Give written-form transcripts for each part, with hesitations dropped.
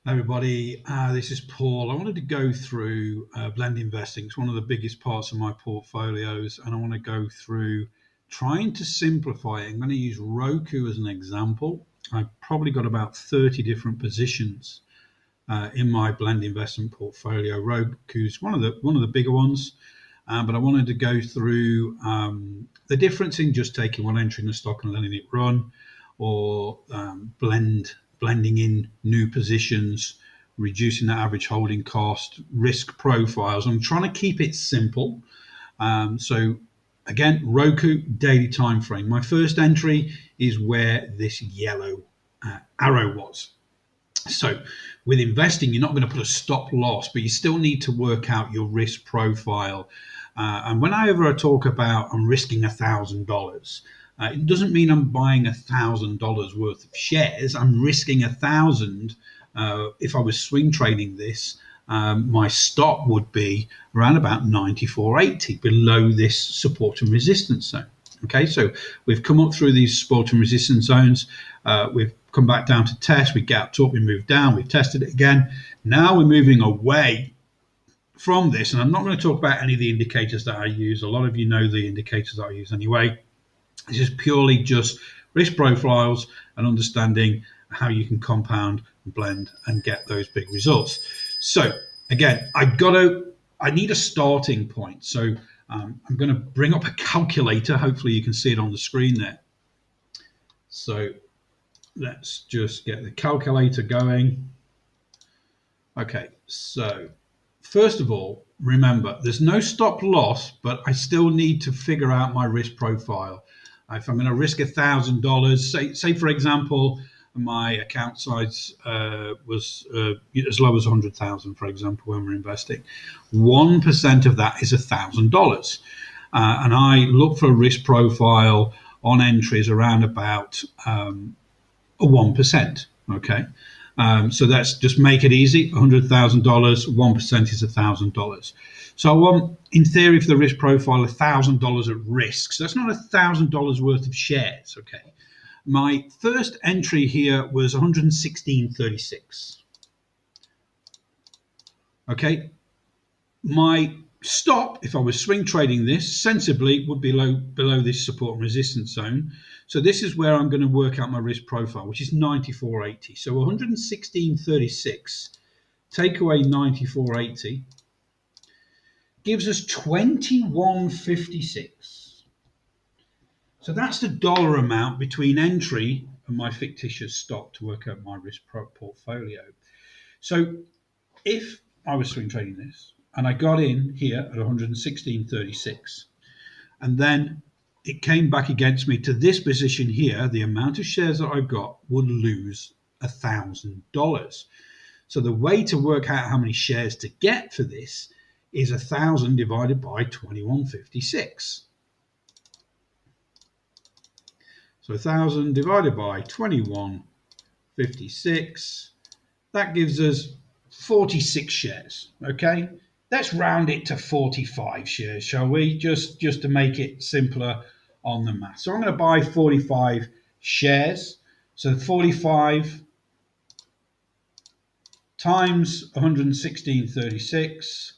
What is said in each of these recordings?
Everybody, this is Paul. I wanted to go through blend investing. It's one of the biggest parts of my portfolios, and I want to go through trying to simplify it. I'm going to use Roku as an example. I've probably got about 30 different positions in my blend investment portfolio. Roku's one of the bigger ones, but I wanted to go through the difference in just taking one entry in the stock and letting it run, or blending in new positions, reducing the average holding cost, risk profiles. I'm trying to keep it simple. So again, Roku daily time frame. My first entry is where this yellow arrow was. So with investing, you're not going to put a stop loss, but you still need to work out your risk profile. And whenever I talk about I'm risking $1,000, it doesn't mean I'm buying $1,000 worth of shares. I'm risking 1,000. If I was swing trading this, my stop would be around about 94.80, below this support and resistance zone. Okay, so we've come up through these support and resistance zones. We've come back down to test. We gapped up, we moved down, we've tested it again. Now we're moving away from this, and I'm not going to talk about any of the indicators that I use. A lot of you know the indicators that I use anyway. This is purely just risk profiles and understanding how you can compound, blend, and get those big results. So again, I need a starting point. So I'm going to bring up a calculator. Hopefully you can see it on the screen there. So let's just get the calculator going. Okay, so first of all, remember there's no stop loss, but I still need to figure out my risk profile. If I'm going to risk $1,000, say for example, my account size was as low as 100,000, for example, when we're investing, 1% of that is $1,000, and I look for a risk profile on entries around about a 1%. Okay. So let's just make it easy. $100,000, 1% is $1,000. So I want, in theory, for the risk profile, $1,000 at risk. So that's not $1,000 worth of shares. Okay. My first entry here was 116.36. Okay. My stop, if I was swing trading this sensibly, would be below this support and resistance zone. So this is where I'm going to work out my risk profile, which is 94.80. So 116.36 take away 94.80 gives us 21.56. So that's the dollar amount between entry and my fictitious stop to work out my risk portfolio. So if I was swing trading this and I got in here at 116.36, and then it came back against me to this position here, the amount of shares that I got would lose $1,000. So the way to work out how many shares to get for this is 1,000 divided by 21.56. So 1,000 divided by 21.56, that gives us 46 shares. Okay, let's round it to 45 shares, shall we? Just to make it simpler on the math. So I'm going to buy 45 shares. So 45 times 116.36.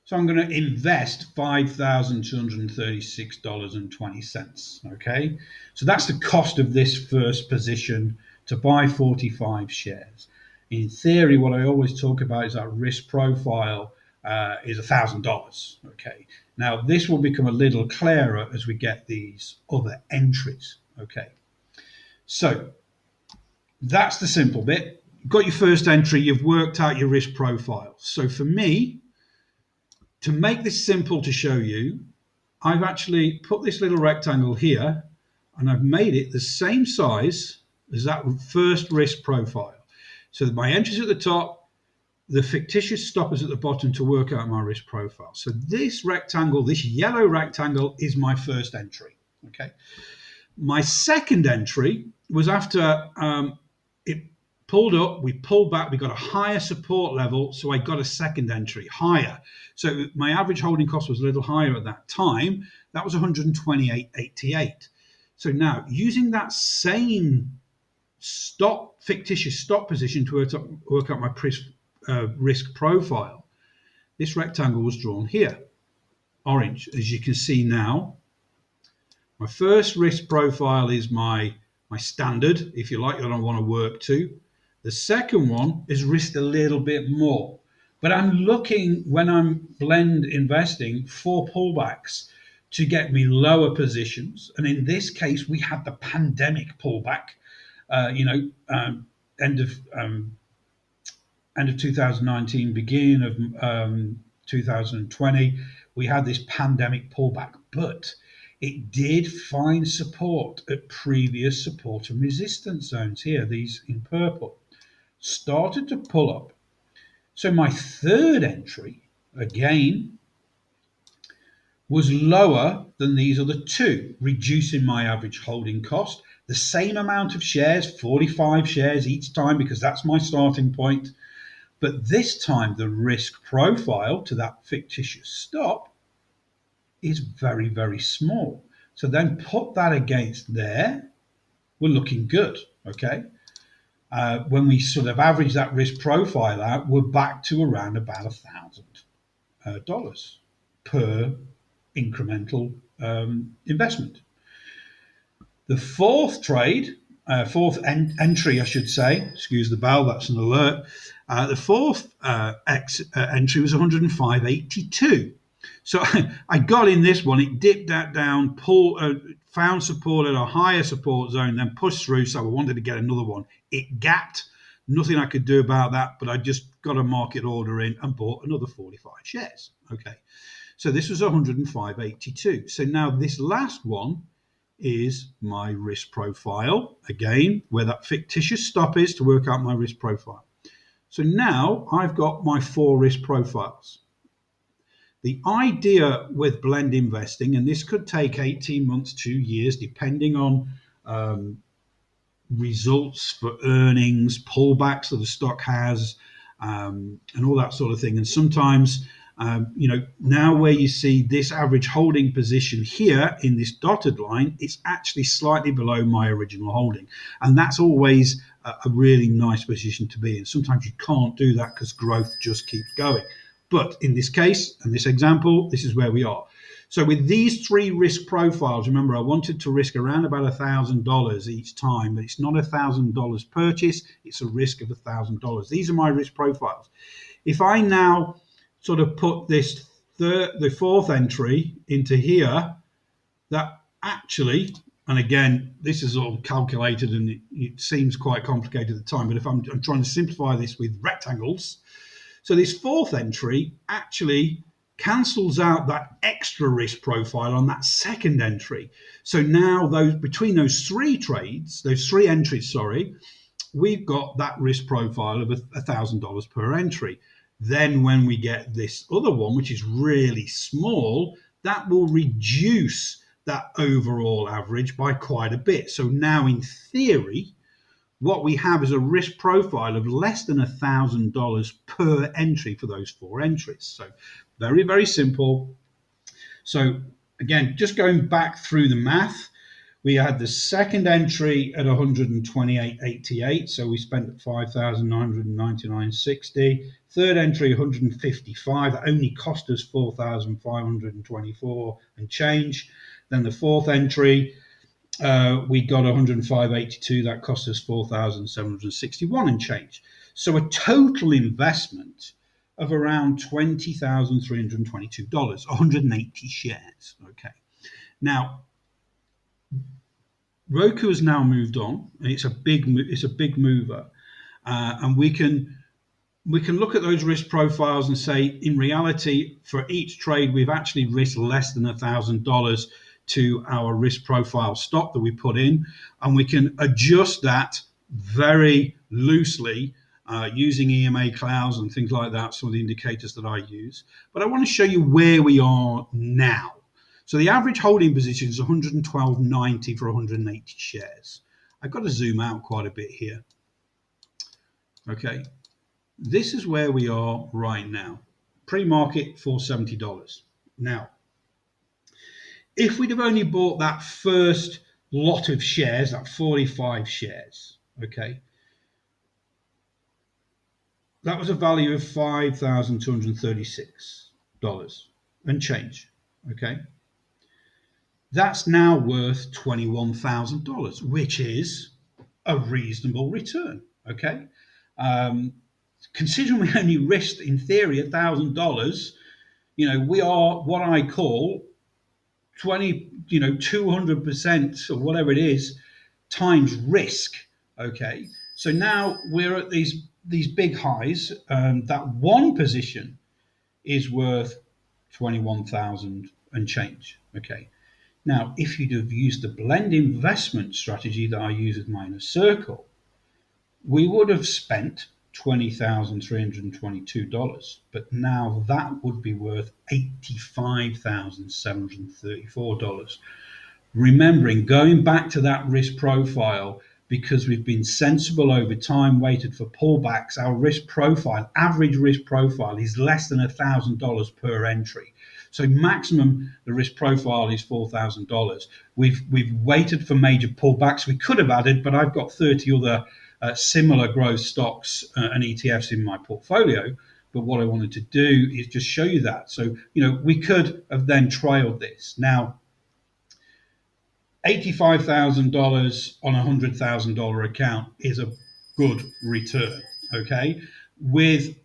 So I'm going to invest $5,236.20. Okay, so that's the cost of this first position, to buy 45 shares. In theory, what I always talk about is that risk profile is $1,000. Okay, now this will become a little clearer as we get these other entries. Okay, so that's the simple bit. You've got your first entry, you've worked out your risk profile. So for me, to make this simple to show you, I've actually put this little rectangle here and I've made it the same size as that first risk profile. So my entry's at the top, the fictitious stop is at the bottom to work out my risk profile. So this rectangle, this yellow rectangle, is my first entry. Okay. My second entry was after it pulled up, we pulled back, we got a higher support level, so I got a second entry higher. So my average holding cost was a little higher at that time. That was 128.88. So now, using that same fictitious stop position to work out my risk profile, this rectangle was drawn here, orange. As you can see now, my first risk profile is my standard, if you like, that I want to work to. The second one is risked a little bit more. But I'm looking, when I'm blend investing, for pullbacks to get me lower positions. And in this case, we had the pandemic pullback, end of 2019, beginning of 2020. We had this pandemic pullback, but it did find support at previous support and resistance zones here, these in purple, started to pull up. So my third entry, again, was lower than these other two, reducing my average holding cost. The same amount of shares, 45 shares each time, because that's my starting point. But this time, the risk profile to that fictitious stop is very, very small. So then put that against there, we're looking good, okay? When we sort of average that risk profile out, we're back to around about $1,000 per incremental investment. The fourth trade, entry, I should say, excuse the bell, that's an alert. The fourth entry was 105.82. So I got in this one, it dipped that down, found support at a higher support zone, then pushed through. So I wanted to get another one. It gapped, nothing I could do about that, but I just got a market order in and bought another 45 shares. Okay, so this was 105.82. So now this last one is my risk profile, again, where that fictitious stop is to work out my risk profile. So now I've got my 4 risk profiles. The idea with blend investing, and this could take 18 months, 2 years, depending on results for earnings, pullbacks that the stock has, and all that sort of thing. And sometimes, now where you see this average holding position here in this dotted line, it's actually slightly below my original holding. And that's always a really nice position to be in. Sometimes you can't do that because growth just keeps going. But in this case, and this example, this is where we are. So with these 3 risk profiles, remember, I wanted to risk around about $1,000 each time, but it's not $1,000 purchase, it's a risk of $1,000. These are my risk profiles. If I now sort of put the 4th entry into here, that actually, and again, this is all calculated and it seems quite complicated at the time, but if I'm trying to simplify this with rectangles, so this 4th entry actually cancels out that extra risk profile on that 2nd entry. So now between those 3 trades, those 3 entries, we've got that risk profile of $1,000 per entry. Then when we get this other one, which is really small, that will reduce that overall average by quite a bit. So now in theory, what we have is a risk profile of less than $1,000 per entry for those 4 entries. So very, very simple. So again, just going back through the math, we had the 2nd entry at 128.88, so we spent 5,999.60. 3rd entry 155, that only cost us 4,524 and change. Then the 4th entry, we got 105.82, that cost us 4,761 and change. So a total investment of around $20,322, 180 shares. Okay. Now, ROKU has now moved on, and it's a big mover, and we can look at those risk profiles and say, in reality, for each trade, we've actually risked less than $1,000 to our risk profile stop that we put in, and we can adjust that very loosely using EMA clouds and things like that, some of the indicators that I use. But I want to show you where we are now. So the average holding position is 112.90 for 180 shares. I've got to zoom out quite a bit here. Okay, this is where we are right now. Pre-market $470. Now, if we'd have only bought that first lot of shares, that 45 shares, okay, that was a value of $5,236 and change. Okay. That's now worth $21,000, which is a reasonable return. Okay. Um, Considering we only risked in theory $1,000, we are what I call 200% or whatever it is times risk. Okay, so now we're at these big highs. That one position is worth 21,000 and change. Okay, now if you'd have used the blend investment strategy that I use with my inner circle, we would have spent $20,322, but now that would be worth $85,734. Remembering, going back to that risk profile, because we've been sensible over time, waited for pullbacks, our risk profile, average risk profile, is less than $1,000 per entry. So maximum the risk profile is $4,000. We've waited for major pullbacks. We could have added, but I've got 30 other similar growth stocks and ETFs in my portfolio. But what I wanted to do is just show you that. So we could have then trailed this. Now, $85,000 on a $100,000 account is a good return. Okay, with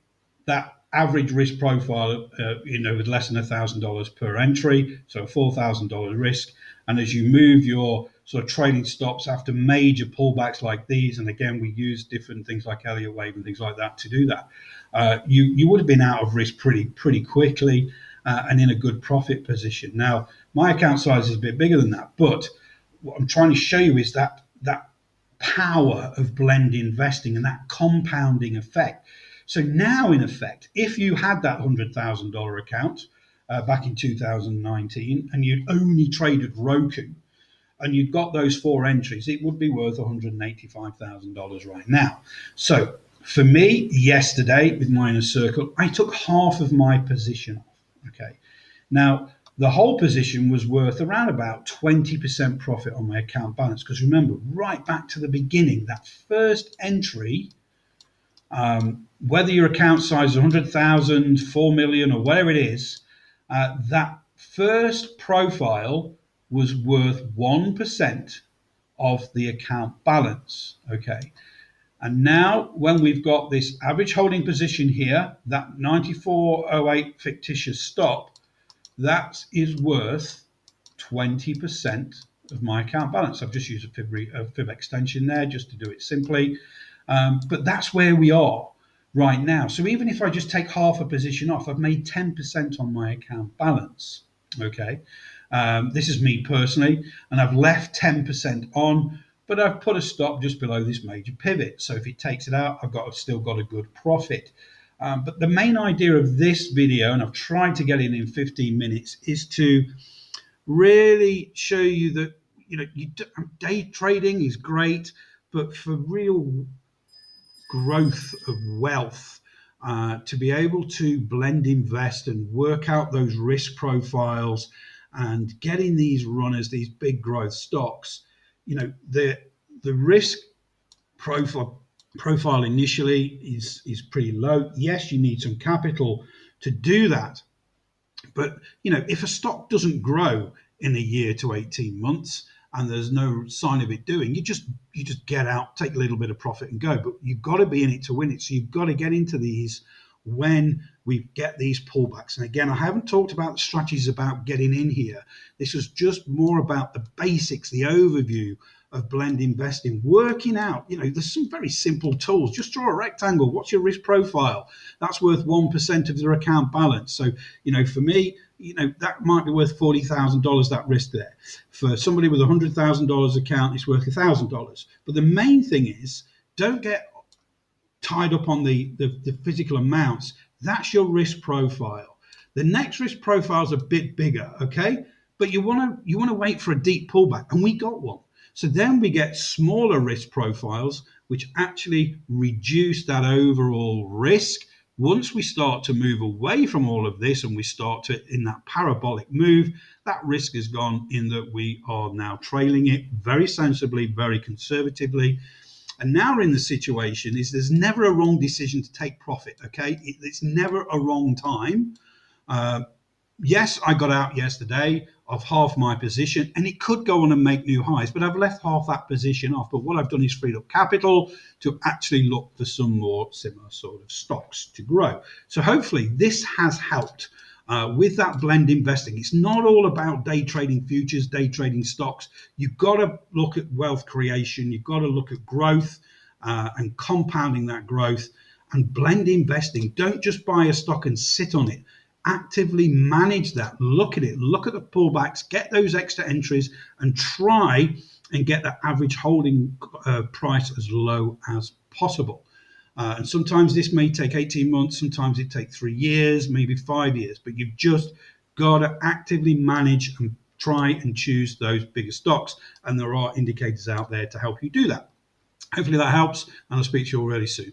that average risk profile, with less than $1,000 per entry, so a $4,000 risk. And as you move your sort of trading stops after major pullbacks like these, and again, we use different things like Elliott wave and things like that to do that. You would have been out of risk pretty quickly and in a good profit position. Now, my account size is a bit bigger than that, but what I'm trying to show you is that power of blend investing and that compounding effect. So now, in effect, if you had that $100,000 account back in 2019 and you'd only traded Roku and you'd got those 4 entries, it would be worth $185,000 right now. So for me, yesterday with my inner circle, I took half of my position off. Okay. Now, the whole position was worth around about 20% profit on my account balance. Because remember, right back to the beginning, that first entry, whether your account size is 100,000, 4 million, or whatever it is, that first profile was worth 1% of the account balance. Okay. And now, when we've got this average holding position here, that 94.08 fictitious stop, that is worth 20% of my account balance. I've just used a fib extension there just to do it simply. But that's where we are right now. So even if I just take half a position off, I've made 10% on my account balance. Okay. This is me personally, and I've left 10% on, but I've put a stop just below this major pivot. So if it takes it out, I've still got a good profit. But the main idea of this video, and I've tried to get it in 15 minutes, is to really show you that day trading is great, but for real growth of wealth, to be able to blend invest and work out those risk profiles and getting these runners, these big growth stocks, the risk profile initially is pretty low. Yes, you need some capital to do that, but if a stock doesn't grow in a year to 18 months and there's no sign of it doing, you just get out, take a little bit of profit and go. But you've got to be in it to win it. So you've got to get into these when we get these pullbacks. And again, I haven't talked about the strategies about getting in here. This was just more about the basics, the overview of blend investing, working out, there's some very simple tools. Just draw a rectangle. What's your risk profile? That's worth 1% of your account balance. So, for me, that might be worth $40,000, that risk there. For somebody with $100,000 account, it's worth $1,000. But the main thing is, don't get tied up on the physical amounts. That's your risk profile. The next risk profile is a bit bigger, okay? But you want to wait for a deep pullback, and we got one. So then we get smaller risk profiles, which actually reduce that overall risk. Once we start to move away from all of this and we start to in that parabolic move, that risk is gone in that we are now trailing it very sensibly, very conservatively. And now we're in the situation is there's never a wrong decision to take profit. Okay, it's never a wrong time. Uh, yes, I got out yesterday of half my position and it could go on and make new highs, but I've left half that position off. But what I've done is freed up capital to actually look for some more similar sort of stocks to grow. So hopefully this has helped. With that blend investing, it's not all about day trading futures, day trading stocks. You've got to look at wealth creation, you've got to look at growth and compounding that growth and blend investing. Don't just buy a stock and sit on it. Actively manage that. Look at it, look at the pullbacks, get those extra entries, and try and get that average holding price as low as possible. And sometimes this may take 18 months, sometimes it takes 3 years, maybe 5 years, but you've just got to actively manage and try and choose those bigger stocks. And there are indicators out there to help you do that. Hopefully that helps, and I'll speak to you all really soon.